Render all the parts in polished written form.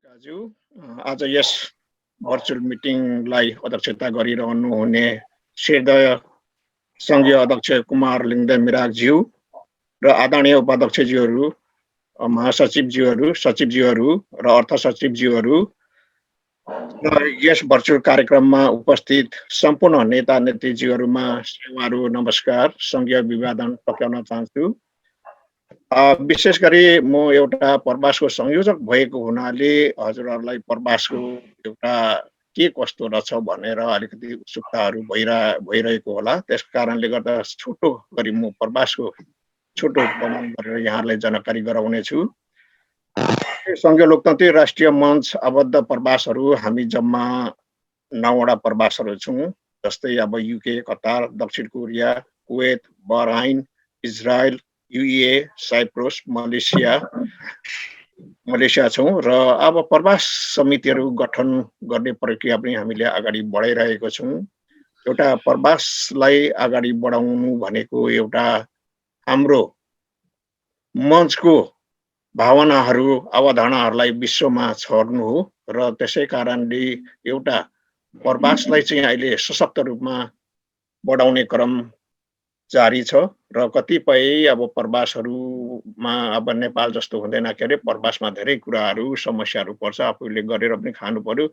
दाजु आज यस भर्चुअल मिटिङलाई अध्यक्षता गरिरहनुहुने श्रद्धेय सङ्घीय अध्यक्ष कुमार लिङ्गदेन मिरागज्यू र आदरणीय उपाध्यक्षज्यूहरू, महासचिवज्यूहरू, सचिवज्यूहरू र अर्थ सचिवज्यूहरू र यस भर्चुअल कार्यक्रममा उपस्थित सम्पूर्ण नेता नेत्रीज्यूहरूमा सेवाहरू नमस्कार, सङ्घीय अभिवादन टक्राउन चाहन्छु। विशेष गरी म एउटा प्रवासको संयोजक भएको हुनाले हजुरहरूलाई प्रवासको एउटा के कस्तो रहेछ भनेर अलिकति उत्सुकताहरू भइरहेको होला। त्यस कारणले गर्दा छोटो गरी म प्रवासको छोटो वर्णन गरेर यहाँहरूलाई जानकारी गराउनेछु। सङ्घीय लोकतान्त्रिक राष्ट्रिय मञ्च आबद्ध प्रवासहरू हामी जम्मा 9वटा प्रवासहरू छौँ। जस्तै अब युके, कतार, दक्षिण Korea, Kuwait, Bahrain, Israel, UAE, Cyprus, Malaysia छौँ र अब प्रवास समितिहरू गठन गर्ने प्रक्रिया पनि हामीले अगाडि बढाइरहेको छौँ। एउटा प्रवासलाई अगाडि बढाउनु भनेको एउटा हाम्रो मञ्चको भावनाहरू, अवधारणाहरूलाई विश्वमा छर्नु हो र त्यसै कारणले एउटा प्रवासलाई चाहिँ अहिले सशक्त रूपमा बढाउने क्रम जारी छ र कतिपय अब प्रवासहरूमा अब नेपाल जस्तो हुँदैन के अरे, प्रवासमा धेरै कुराहरू समस्याहरू पर्छ, आफूले गरेर पनि खानु पर्यो,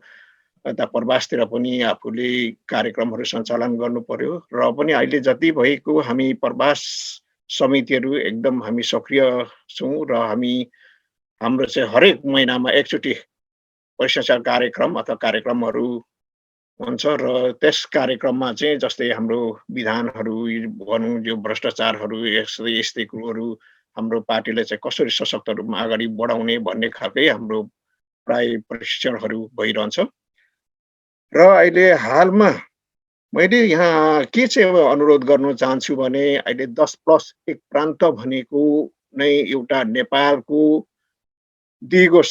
यता प्रवासतिर पनि आफूले कार्यक्रमहरू सञ्चालन गर्नु पर्यो र पनि अहिले जति भएको हामी प्रवास समितिहरू एकदम हामी सक्रिय छौँ र हाम्रो चाहिँ हरेक महिनामा एकचोटि प्रशिक्षण कार्यक्रम अथवा कार्यक्रमहरू हुन्छ र त्यस कार्यक्रममा चाहिँ जस्तै हाम्रो विधानहरू भनौँ, यो भ्रष्टाचारहरू यस्तै कुरोहरू हाम्रो पार्टीले चाहिँ कसरी सशक्त रूपमा अगाडि बढाउने भन्ने खालकै हाम्रो प्राय प्रशिक्षणहरू भइरहन्छ। र अहिले हालमा मैले यहाँ के चाहिँ अनुरोध गर्न चाहन्छु भने अहिले 10+1 प्रान्त भनेको नै एउटा नेपालको दिगो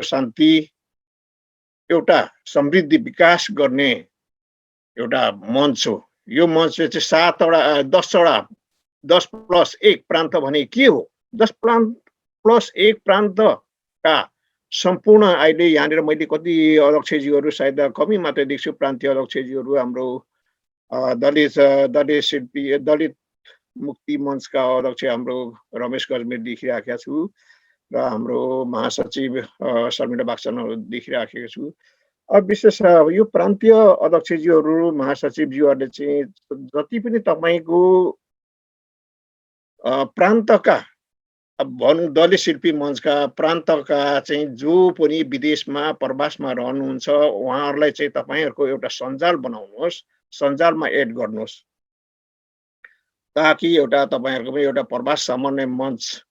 शान्ति एउटा समृद्धि विकास गर्ने एउटा मञ्च हो। यो मञ्चले चाहिँ 10+1 प्रान्त भने के हो? 10+1 प्रान्तका सम्पूर्ण अहिले यहाँनिर मैले कति अध्यक्षज्यूहरू सायद कमी मात्रै देख्छु, प्रान्तीय अध्यक्षज्यूहरू हाम्रो दलित मुक्ति मञ्चका अध्यक्ष हाम्रो रमेश गजमेर देखिराखेका छु र हाम्रो महासचिव शर्मिला बाक्सनहरू देखिराखेको छु। अब विशेष यो प्रान्तीय अध्यक्षज्यूहरू, महासचिवज्यूहरूले चाहिँ जति पनि तपाईँको प्रान्तका भनौँ दलित शिल्पी मञ्चका प्रान्तका चाहिँ जो पनि विदेशमा प्रवासमा रहनुहुन्छ उहाँहरूलाई चाहिँ तपाईँहरूको एउटा सञ्जाल बनाउनुहोस्, सञ्जालमा एड गर्नुहोस् ताकि एउटा तपाईँहरूको पनि एउटा प्रवास समन्वय मञ्च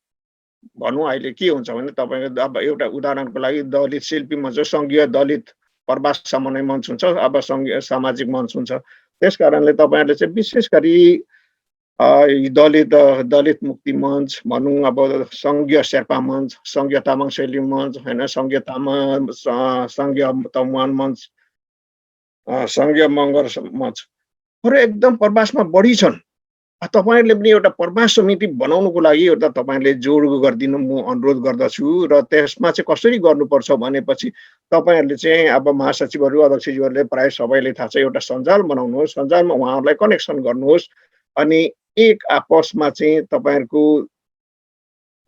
भनौँ। अहिले के हुन्छ भने तपाईँको अब एउटा उदाहरणको लागि दलित शिल्पी मञ्च, सङ्घीय दलित प्रवास समन्वय मञ्च हुन्छ, अब सङ्घीय सामाजिक मञ्च हुन्छ। त्यस कारणले तपाईँहरूले चाहिँ विशेष गरी दलित मुक्ति मञ्च भनौँ, अब सङ्घीय शेर्पा मञ्च, सङ्घीय तामाङ सेलिङ मञ्च होइन, सङ्घीय तमुवान मञ्च, सङ्घीय मगर मञ्चहरू एकदम प्रवासमा बढी छन्। तपाईँहरूले पनि एउटा प्रवास समिति बनाउनुको लागि एउटा तपाईँहरूले जोड गरिदिनु म अनुरोध गर्दछु र त्यसमा चाहिँ कसरी गर्नुपर्छ भनेपछि तपाईँहरूले चाहिँ अब महासचिवहरू, अध्यक्षज्यूहरूले प्राय सबैले थाहा छ, एउटा सञ्जाल बनाउनुहोस्, सञ्जालमा उहाँहरूलाई कनेक्सन गर्नुहोस् अनि एक आपसमा चाहिँ तपाईँहरूको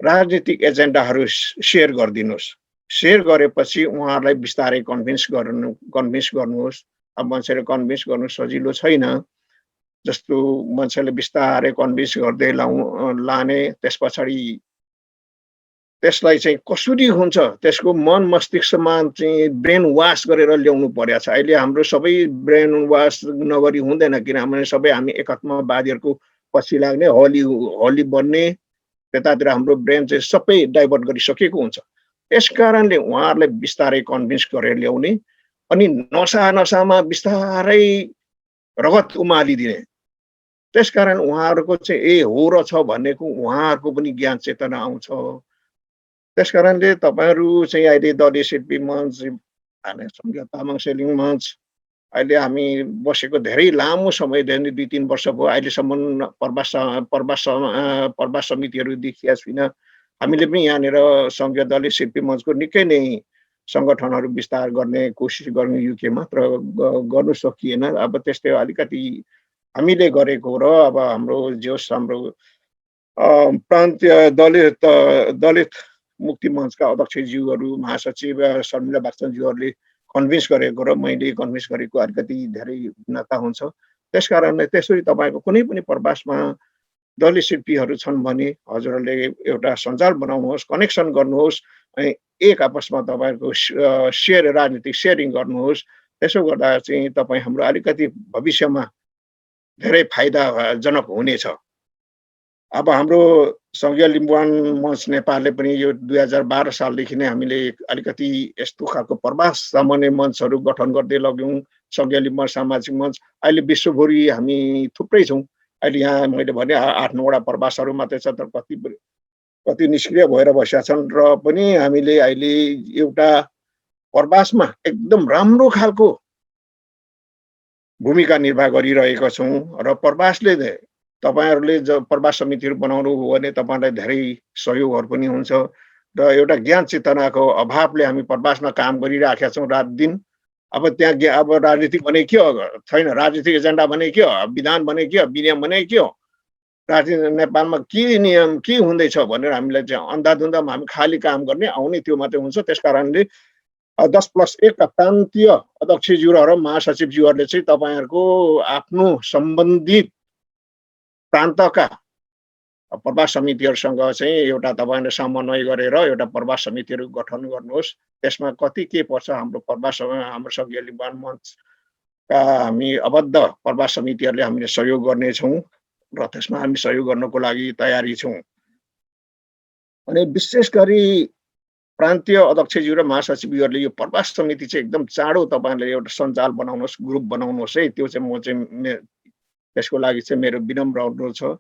राजनीतिक एजेन्डाहरू सेयर गरिदिनुहोस्। सेयर गरेपछि उहाँहरूलाई बिस्तारै कन्भिन्स गर्नुहोस्। अब मान्छेले कन्भिन्स गर्नु सजिलो छैन, जस्तो मान्छेले बिस्तारै कन्भिन्स गर्दै लाने, त्यस पछाडि त्यसलाई चाहिँ कसरी हुन्छ त्यसको मन मस्तिष्कमा चाहिँ ब्रेन वास गरेर ल्याउनु पर्या छ। अहिले हाम्रो सबै ब्रेन वास नगरी हुँदैन, किनभने सबै हामी एकात्मवादीहरूको पछि लाग्ने, हली बन्ने, त्यतातिर हाम्रो ब्रेन चाहिँ सबै डाइभर्ट गरिसकेको हुन्छ। त्यस कारणले उहाँहरूलाई बिस्तारै कन्भिन्स गरेर ल्याउने अनि नसामा बिस्तारै रगत उमालिदिने। त्यसकारण उहाँहरूको चाहिँ हो र छ भन्नेको उहाँहरूको पनि ज्ञान चेतना आउँछ। त्यसकारणले तपाईँहरू चाहिँ अहिले दलित शिल्पी मञ्च, सङ्घीय तामाङ सेलिङ मञ्च, अहिले हामी बसेको धेरै लामो समयदेखि 2-3 वर्ष भयो, अहिलेसम्म प्रवास समितिहरू देखिया छुइनँ। हामीले पनि यहाँनिर सङ्घीय दलीय शिल्पी मञ्चको निकै नै सङ्गठनहरू विस्तार गर्ने कोसिस गर्नु युकेमा तर गर्नु सकिएन। अब त्यस्तै अलिकति हामीले गरेको र अब हाम्रो जोस हाम्रो प्रान्तीय दलित मुक्ति मञ्चका अध्यक्षज्यूहरू, महासचिव शर्मिला बागचन्द्रज्यूहरूले कन्भिन्स गरेको र मैले कन्भिन्स गरेको अलिकति धेरै भिन्नता हुन्छ। त्यसकारणले त्यसरी तपाईँको कुनै पनि प्रवासमा दलीय शिल्पीहरू छन् भने हजुरहरूले एउटा सञ्जाल बनाउनुहोस्, कनेक्सन गर्नुहोस् अनि एक आपसमा तपाईँहरूको राजनीतिक सेयरिङ गर्नुहोस्। त्यसो गर्दा चाहिँ तपाईँ हाम्रो अलिकति भविष्यमा धेरै फाइदाजनक हुनेछ। अब हाम्रो सङ्घीय लिम्बुवान मञ्च नेपालले पनि यो 2012 सालदेखि नै हामीले अलिकति यस्तो खालको प्रवास सामान्य मञ्चहरू गठन गर्दै लग्यौँ। सङ्घीय लिम्बुवान सामाजिक मञ्च अहिले विश्वभरि हामी थुप्रै छौँ। अहिले यहाँ मैले भने 8-9वटा प्रवासहरू मात्रै छ तर कति निष्क्रिय भएर बसेका छन् र पनि हामीले अहिले एउटा प्रवासमा एकदम राम्रो खालको भूमिका निर्वाह गरिरहेका छौँ र प्रवासले तपाईँहरूले प्रवास समितिहरू बनाउनु हो भने तपाईँलाई धेरै सहयोगहरू पनि हुन्छ र एउटा ज्ञान चेतनाको अभावले हामी प्रवासमा काम गरिराखेका छौँ रात दिन। अब त्यहाँ अब राजनीतिक भने के हो छैन, राजनीतिक एजेन्डा भने के हो, विधान भने के हो, विनियम भने के हो, राजनीति नेपालमा के नियम के हुँदैछ भनेर हामीलाई चाहिँ अन्धाधुन्दामा हामी खाली काम गर्ने आउने त्यो मात्रै हुन्छ। त्यस कारणले 10+1 का प्रान्तीय अध्यक्षज्यू र महासचिवज्यूहरूले चाहिँ तपाईँहरूको आफ्नो सम्बन्धित प्रान्तका प्रवास समितिहरूसँग चाहिँ एउटा तपाईँले समन्वय गरेर एउटा प्रवास समितिहरू गठन गर्नुहोस्। त्यसमा कति के पर्छ हाम्रो हाम्रो सङ्घीय लिम्बुवान मञ्चका हामी अबद्ध प्रवास समितिहरूले हामीले सहयोग गर्नेछौँ र त्यसमा हामी सहयोग गर्नको लागि तयारी छौँ। अनि विशेष गरी प्रान्तीय अध्यक्षज्यू र महासचिवहरूले यो प्रवास समिति चाहिँ एकदम चाँडो तपाईँहरूले एउटा सञ्जाल बनाउनुहोस्, ग्रुप बनाउनुहोस् है। त्यो चाहिँ म चाहिँ त्यसको लागि चाहिँ मेरो विनम्र अनुरोध छ।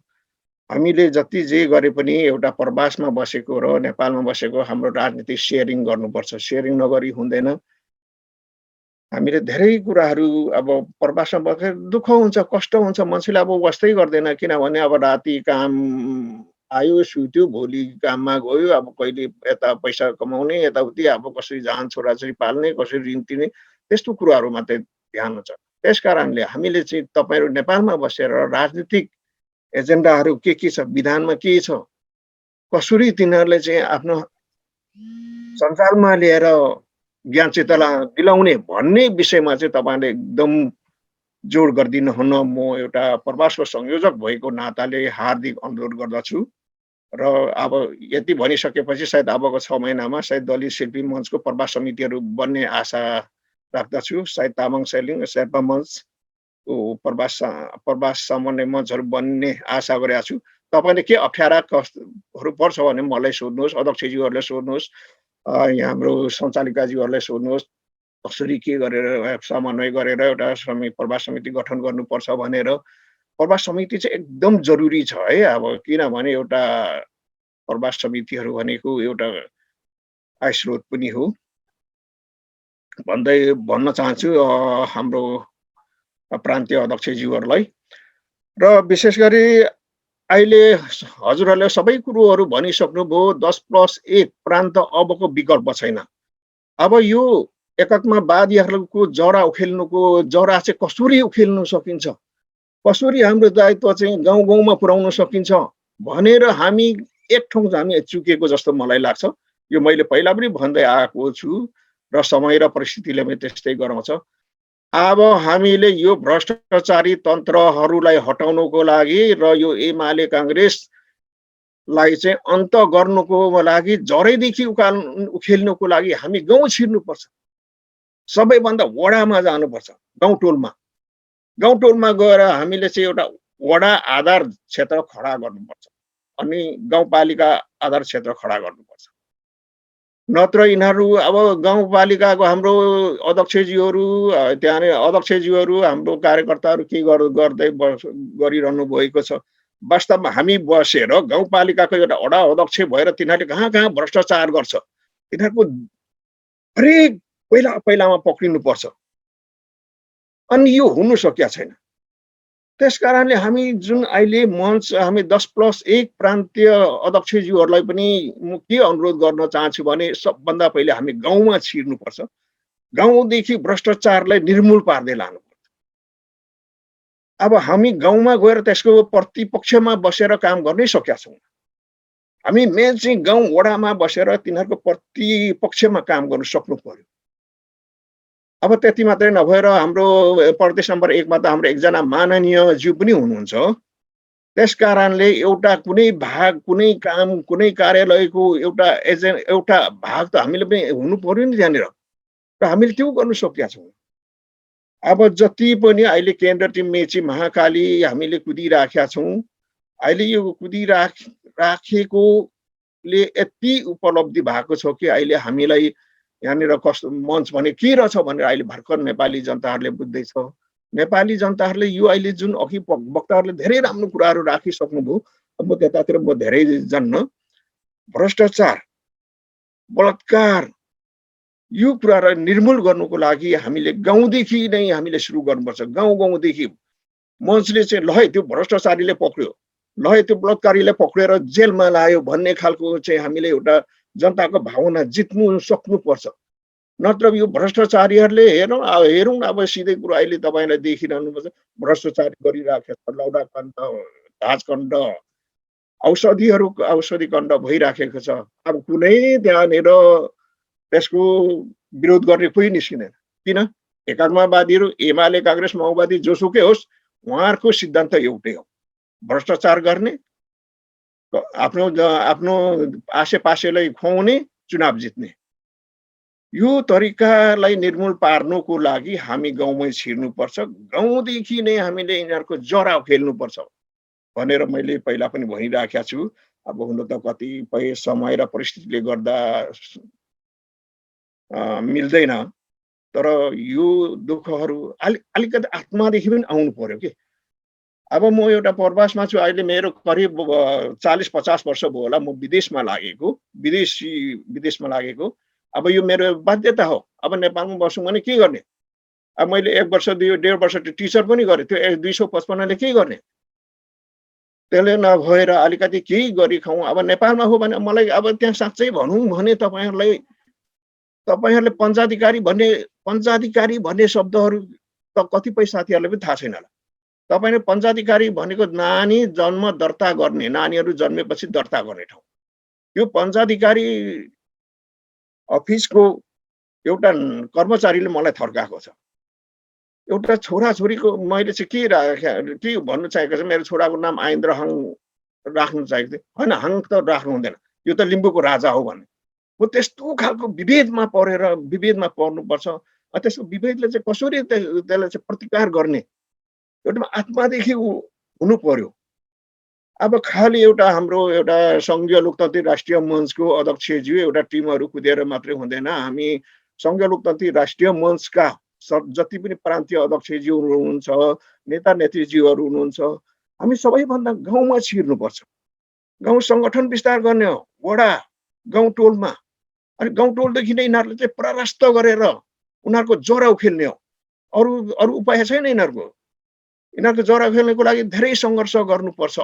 हामीले जति जे गरे पनि एउटा प्रवासमा बसेको र नेपालमा बसेको हाम्रो राजनीतिक सेयरिङ गर्नुपर्छ। सेयरिङ नगरी हुँदैन। हामीले धेरै कुराहरू अब प्रवासमा बसेर दुःख हुन्छ, कष्ट हुन्छ, मान्छेले अब बस्दै गर्दैन किनभने अब राति काम आयो सुत्यो, भोलि काममा गयो, अब कहिले यता पैसा कमाउने यताउति अब कसरी जान छोराछोरी पाल्ने, कसरी ऋण तिर्ने त्यस्तो कुराहरू मात्रै ध्यान हुन्छ। त्यस कारणले हामीले चाहिँ तपाईँहरू नेपालमा बसेर राजनीतिक एजेन्डाहरू के छ, विधानमा के छ, कसरी तिनीहरूले चाहिँ आफ्नो सञ्जालमा लिएर ज्ञान चेतना दिलाउने भन्ने विषयमा चाहिँ तपाईँले एकदम जोड गरिदिनुहुन म एउटा प्रवासको संयोजक भएको नाताले हार्दिक अनुरोध गर्दछु। र अब यति भनिसकेपछि सायद अबको 6 महिनामा सायद दलित शिल्पी मञ्चको प्रवास समितिहरू बन्ने आशा राख्दछु। सायद तामाङ सेलिङ शेर्पा मञ्चको प्रवास सामान्य मञ्चहरू बन्ने आशा गरेका छु। तपाईँले के अप्ठ्याराहरू पर्छ भने मलाई सोध्नुहोस्, अध्यक्षज्यूहरूलाई सोध्नुहोस्, यहाँ हाम्रो सञ्चालिकाज्यूहरूलाई सोध्नुहोस् कसरी के गरेर समन्वय गरेर एउटा प्रवास समिति गठन गर्नुपर्छ भनेर। प्रवास समिति चाहिँ एकदम जरुरी छ है। अब किनभने एउटा प्रवास समितिहरू भनेको एउटा आय स्रोत पनि हो भन्दै भन्न चाहन्छु हाम्रो प्रान्तीय अध्यक्षज्यूहरूलाई। र विशेष गरी अहिले हजुरहरूले सबै कुरोहरू भनिसक्नुभयो। 10+1 प्रान्त अबको विकल्प छैन। अब यो एकात्मवादीहरूको जरा उखेल्नुको जरा चाहिँ कसरी उखेल्नु सकिन्छ, कसरी हाम्रो दायित्व चाहिँ गाउँ गाउँमा पुर्याउन सकिन्छ भनेर हामी एक ठाउँ हामी चुकेको जस्तो मलाई लाग्छ। यो मैले पहिला पनि भन्दै आएको छु र समय र परिस्थितिले पनि त्यस्तै गराउँछ। अब हामीले यो भ्रष्टाचारी तन्त्रहरूलाई हटाउनको लागि र यो एमाले काङ्ग्रेसलाई चाहिँ अन्त गर्नुको लागि जरैदेखि उखेल्नुको लागि हामी गाउँ छिर्नुपर्छ। सबैभन्दा वडामा जानुपर्छ, गाउँटोलमा गएर हामीले चाहिँ एउटा वडा आधार क्षेत्र खडा गर्नुपर्छ अनि गाउँपालिका आधार क्षेत्र खडा गर्नुपर्छ। नत्र यिनीहरू अब गाउँपालिकाको हाम्रो अध्यक्षज्यूहरू त्यहाँनिर अध्यक्षज्यूहरू हाम्रो कार्यकर्ताहरू के गर्दै गरिरहनु भएको छ। वास्तवमा हामी बसेर गाउँपालिकाको एउटा वडा अध्यक्ष भएर तिनीहरूले कहाँ कहाँ भ्रष्टाचार गर्छ तिनीहरूको हरेक पहिलामा पक्रिनुपर्छ। अनि यो हुनु सकेका छैन। त्यसकारणले हामी जुन अहिले मञ्च हामी 10+1 प्रान्तीय अध्यक्षज्यूहरूलाई पनि म के अनुरोध गर्न चाहन्छु भने सबभन्दा पहिले हामी गाउँमा छिर्नुपर्छ। गाउँदेखि भ्रष्टाचारलाई निर्मूल पार्दै लानुपर्छ। अब हामी गाउँमा गएर त्यसको प्रतिपक्षमा बसेर काम गर्नै सकेका छौँ। हामी मेन चाहिँ गाउँ वडामा बसेर तिनीहरूको प्रतिपक्षमा काम गर्नु सक्नु पर्यो। अब त्यति मात्रै नभएर हाम्रो प्रदेश नम्बर 1 मा त हाम्रो एकजना माननीय ज्यू पनि हुनुहुन्छ। त्यसकारणले एउटा कुनै भाग, कुनै काम, कुनै कार्यालयको एउटा भाग त हामीले पनि हुनु पर्यो नि त्यहाँनिर र हामीले त्यो गर्नु सकेका छौँ। अब जति पनि अहिले केन्द्र टिम मेची महाकाली हामीले कुदिराखेका छौँ। अहिले यो राखेकोले यति उपलब्धि भएको छ कि अहिले हामीलाई यहाँनिर कस्तो मञ्च भने के रहेछ भनेर अहिले भर्खर नेपाली जनताहरूले बुझ्दैछ। नेपाली जनताहरूले यो अहिले जुन अघि वक्ताहरूले धेरै राम्रो कुराहरू राखिसक्नुभयो। अब म त्यतातिर म धेरै जान्न। भ्रष्टाचार, बलात्कार यो कुरालाई निर्मूल गर्नुको लागि हामीले गाउँदेखि नै हामीले सुरु गर्नुपर्छ। गाउँदेखि मञ्चले चाहिँ ल है त्यो भ्रष्टाचारीले पक्रियो, ल है त्यो बलात्कारीले पक्रेर जेलमा लायो भन्ने खालको चाहिँ हामीले एउटा जनताको भावना जित्नु सक्नुपर्छ। नत्र यो भ्रष्टाचारीहरूले हेरौँ अब सिधै कुरो अहिले तपाईँलाई देखिरहनुपर्छ। भ्रष्टाचारी गरिराखेको छ, लौडाखण्ड, ताजखण्ड, औषधि खण्ड भइराखेको छ। अब कुनै त्यहाँनिर त्यसको विरोध गर्ने कोही निस्किँदैन। किन? एकात्मवादीहरू एमाले, काङ्ग्रेस, माओवादी जोसुकै होस्, उहाँहरूको सिद्धान्त एउटै हो, भ्रष्टाचार गर्ने, आफ्नो आसेपासेलाई खुवाउने, चुनाव जित्ने। यो तरिकालाई निर्मूल पार्नुको लागि हामी गाउँमै छिर्नुपर्छ। गाउँदेखि नै हामीले यिनीहरूको जरा खेल्नुपर्छ भनेर मैले पहिला पनि भनिराखेको छु। अब हुन त कतिपय समय र परिस्थितिले गर्दा मिल्दैन, तर यो दुःखहरू अलिकति आत्मादेखि पनि आउनु पर्यो कि। अब म एउटा प्रवासमा छु, अहिले मेरो करिब 40-50 वर्ष भयो होला म विदेशमा लागेको। अब यो मेरो बाध्यता हो। अब नेपालमा बसौँ भने के गर्ने? अब मैले 1 वर्ष 1.5 वर्ष टिचर पनि गरेँ। त्यो 255 ले के गर्ने? त्यसले नभएर अलिकति केही गरी खाउँ। अब नेपालमा हो भने मलाई अब त्यहाँ साँच्चै भनौँ भने तपाईहरुले पञ्चाधिकारी भन्ने शब्दहरू त कतिपय साथीहरूलाई पनि थाहा छैन होला। तपाईले पञ्चाधिकारी भनेको नानी जन्म दर्ता गर्ने, नानीहरू जन्मेपछि दर्ता गर्ने ठाउँ। यो पञ्चाधिकारी अफिसको एउटा कर्मचारीले मलाई थर्काएको छ। एउटा छोराछोरीको मैले चाहिँ के भन्नु चाहेको छ, मेरो छोराको नाम आइन्द्र हङ राख्नु चाहेको थिएँ। हैन, हङ त राख्नु हुँदैन, यो त लिम्बूको राजा हो भन्ने। म त्यस्तो खालको विभेदमा पर्नुपर्छ। त्यसको विभेदले चाहिँ कसरी त्यसलाई चाहिँ प्रतिकार गर्ने एउटा आत्मादेखि हुनु पर्यो। अब खाली हाम्रो एउटा संघीय लोकतान्त्रिक राष्ट्रिय मञ्चको अध्यक्षज्यू एउटा टिमहरू कुदेर मात्रै हुँदैन। हामी संघीय लोकतान्त्रिक राष्ट्रिय मञ्चका जति पनि प्रान्तीय अध्यक्षज्यूहरू हुनुहुन्छ, नेता नेत्रीज्यूहरू हुनुहुन्छ, हामी सबैभन्दा गाउँमा छिर्नुपर्छ। गाउँ सङ्गठन विस्तार गर्ने हो, वडा, गाउँ टोलमा। अनि गाउँ टोलदेखि नै यिनीहरूले चाहिँ परास्त गरेर उनीहरूको जरा उखेल्ने हो। अरू उपाय छैन यिनीहरूको। यिनीहरूको जरा उखेल्नको लागि धेरै सङ्घर्ष गर्नुपर्छ।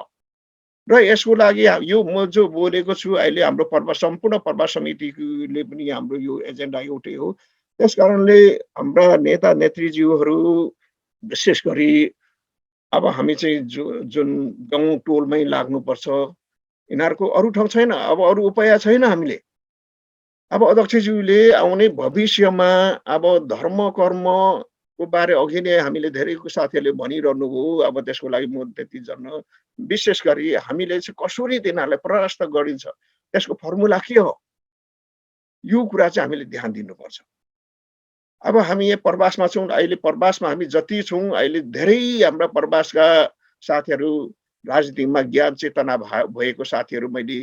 र यसको लागि यो म जो बोलेको छु अहिले हाम्रो सम्पूर्ण प्रवास समितिले पनि हाम्रो यो एजेन्डा एउटै हो। त्यसकारणले हाम्रा नेता नेत्रीज्यूहरू विशेष गरी अब हामी चाहिँ जुन गाउँ टोलमै लाग्नुपर्छ। यिनीहरूको अरू ठाउँ छैन, अब अरू उपाय छैन हामीले। अब अध्यक्षज्यूले आउने भविष्यमा अब धर्म कर्मको बारे अघि नै हामीले धेरै साथीहरूले भनिरहनु भयो। अब त्यसको लागि म त्यति जन्न विशेष गरी हामीले चाहिँ कसरी तिनीहरूलाई परास्त गरिन्छ, त्यसको फर्मुला के हो, यो कुरा चाहिँ हामीले ध्यान दिनुपर्छ। अब हामी यहाँ प्रवासमा छौँ, अहिले प्रवासमा हामी जति छौँ अहिले धेरै हाम्रा प्रवासका साथीहरू, राजनीतिमा ज्ञान चेतना भएको साथीहरू मैले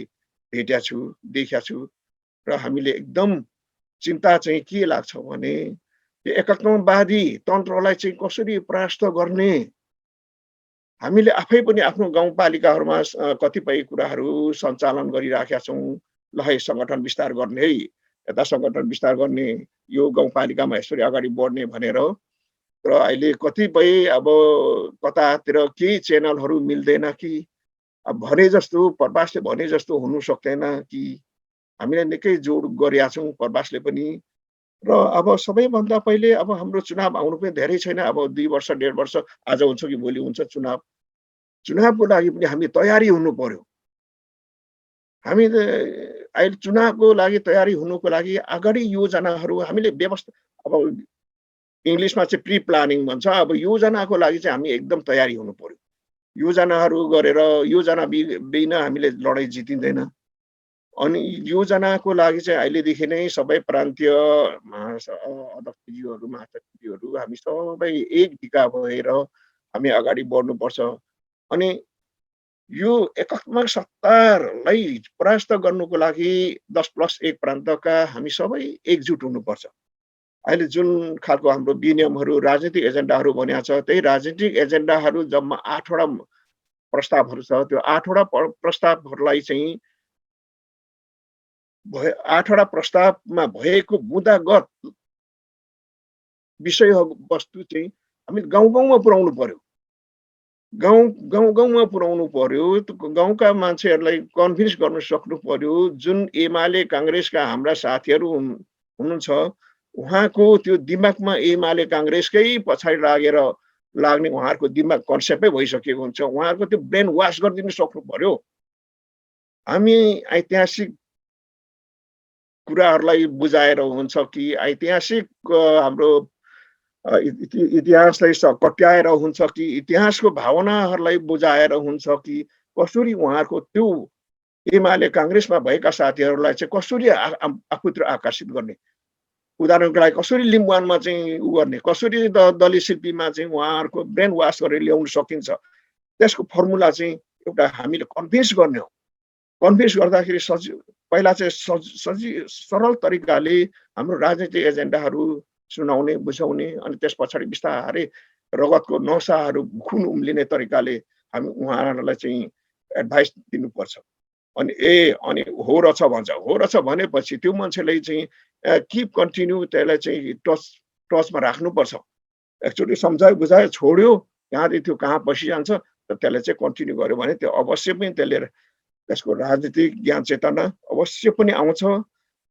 भेटेको छु, देखेको छु। र हामीले एकदम चिन्ता चाहिँ के लाग्छ भने यो एकात्मवादी तन्त्रलाई चाहिँ कसरी परास्त गर्ने। हामीले आफै पनि आफ्नो गाउँपालिकाहरूमा कतिपय कुराहरू सञ्चालन गरिराखेका छौँ। ल है सङ्गठन विस्तार गर्ने है, यता सङ्गठन विस्तार गर्ने, यो गाउँपालिकामा यसरी अगाडि बढ्ने भनेर। तर अहिले कतिपय अब कतातिर केही च्यानलहरू मिल्दैन कि अब भने जस्तो प्रवासले भने जस्तो हुनु सक्दैन कि हामीले निकै जोड गरेका छौँ प्रवासले पनि र अब सबैभन्दा पहिले अब हाम्रो चुनाव आउनु पनि धेरै छैन अब 2 वर्ष 1.5 वर्ष आज हुन्छ कि भोलि हुन्छ चुनाव। चुनावको लागि पनि हामी तयारी हुनु पर्यो। हामी अहिले चुनावको लागि तयारी हुनुको लागि अगाडि योजनाहरू हामीले व्यवस्था अब इङ्ग्लिसमा चाहिँ प्री प्लानिङ भन्छ। अब योजनाको लागि चाहिँ हामी एकदम तयारी हुनु पर्यो। योजनाहरू गरेर योजना बिना हामीले लडाइँ जितिँदैन। अनि योजनाको लागि चाहिँ अहिलेदेखि नै सबै प्रान्तीय अध्यक्षज्यूहरू, महासचिवज्यूहरू हामी सबै एक ढिका भएर हामी अगाडि बढ्नुपर्छ। अनि यो एकात्मक सत्तालाई परास्त गर्नुको लागि 10+1 प्रान्तका हामी सबै एकजुट हुनुपर्छ। अहिले जुन खालको हाम्रो विनियमहरू राजनीतिक एजेन्डाहरू बनेको छ त्यही राजनीतिक एजेन्डाहरू जम्मा 8 वटा प्रस्तावहरू छ। त्यो 8 वटा प्रस्तावहरूलाई चाहिँ 8 वटा प्रस्तावमा भएको बुँदागत विषय वस्तु चाहिँ हामी गाउँ-गाउँमा पुर्याउनु पर्यो। गाउँ-गाउँमा पुर्याउनु पर्यो। गाउँका मान्छेहरूलाई कन्भिन्स गर्न सक्नु पर्यो। जुन एमाले काङ्ग्रेसका हाम्रा साथीहरू हुनुहुन्छ उहाँको त्यो दिमागमा एमाले काङ्ग्रेसकै पछाडि लाग्ने उहाँहरूको दिमाग कन्सेप्टै भइसकेको हुन्छ। उहाँहरूको त्यो ब्रेन वास गरिदिनु सक्नु पर्यो। हामी ऐतिहासिक कुराहरूलाई बुझाएर हुन्छ कि ऐतिहासिक हाम्रो इतिहासलाई कट्याएर हुन्छ कि इतिहासको भावनाहरूलाई बुझाएर हुन्छ कि कसरी उहाँहरूको त्यो एमाले काङ्ग्रेसमा भएका साथीहरूलाई चाहिँ कसरी आफूतिर आकर्षित गर्ने। उदाहरणको लागि कसरी लिम्बुवानमा चाहिँ उ गर्ने, कसरी दलित शिल्पीमा चाहिँ उहाँहरूको ब्रेन वास गरेर ल्याउन सकिन्छ। त्यसको फर्मुला चाहिँ एउटा हामीले कन्भिन्स गर्ने हो। कन्भिन्स गर्दाखेरि पहिला चाहिँ सरल तरिकाले हाम्रो राजनीतिक एजेन्डाहरू सुनाउने, बुझाउने अनि त्यस पछाडि बिस्तारै रगतको नसाहरू खुन उम्लिने तरिकाले हामी उहाँहरूलाई चाहिँ एडभाइस दिनुपर्छ। अनि हो रहेछ भन्छ। हो रहेछ भनेपछि त्यो मान्छेलाई चाहिँ किप कन्टिन्यू त्यसलाई चाहिँ टचमा राख्नुपर्छ। एक्चुअली सम्झायो बुझायो छोड्यो कहाँदेखि त्यो कहाँ बसिजान्छ र त्यसलाई चाहिँ कन्टिन्यू गर्यो भने त्यो अवश्य पनि त्यसको राजनीतिक ज्ञान चेतना अवश्य पनि आउँछ।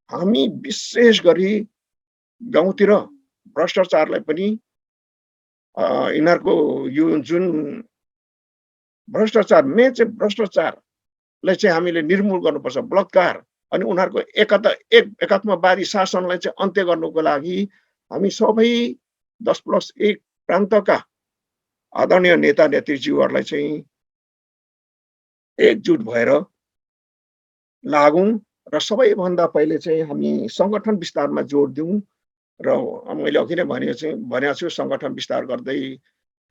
हामी विशेष गरी गाउँतिर भ्रष्टाचारलाई पनि यिनीहरूको यो जुन भ्रष्टाचार मेन चाहिँ भ्रष्टाचारलाई चाहिँ हामीले निर्मूल गर्नुपर्छ। बलात्कार अनि उनीहरूको एकात्मवादी शासनलाई चाहिँ अन्त्य गर्नुको लागि हामी सबै 10+1 प्रान्तका आदरणीय नेता नेतृज्यूहरूलाई चाहिँ एकजुट भएर लागौँ र सबैभन्दा पहिले चाहिँ हामी सङ्गठन विस्तारमा जोड दिउँ र मैले अघि नै भनेको छु सङ्गठन विस्तार गर्दै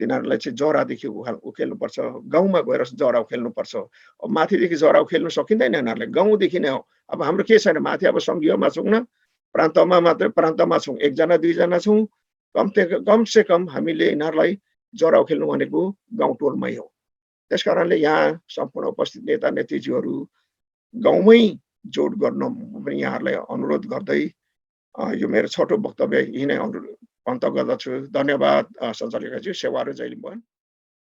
तिनीहरूलाई चाहिँ जरादेखि उखेल्नुपर्छ। गाउँमा गएर जरा उखेल्नुपर्छ। अब माथिदेखि जरा उखेल्नु सकिँदैन यिनीहरूले, गाउँदेखि नै हो। अब हाम्रो के छैन माथि अब सङ्घीयमा छौँ न, प्रान्तमा छौँ, 1 जना 2 जना छौँ। कमसे कम हामीले यिनीहरूलाई जरा उखेल्नु भनेको गाउँटोलमै हो। त्यसकारणले यहाँ सम्पूर्ण उपस्थित नेता नेतृज्यूहरू गाउँमै जोड गर्न पनि यहाँहरूलाई अनुरोध गर्दै यो मेरो छोटो वक्तव्य यही नै अन्त गर्दछु। धन्यवाद सञ्चालकज्यू। सेवा र जय लिम्बुवान।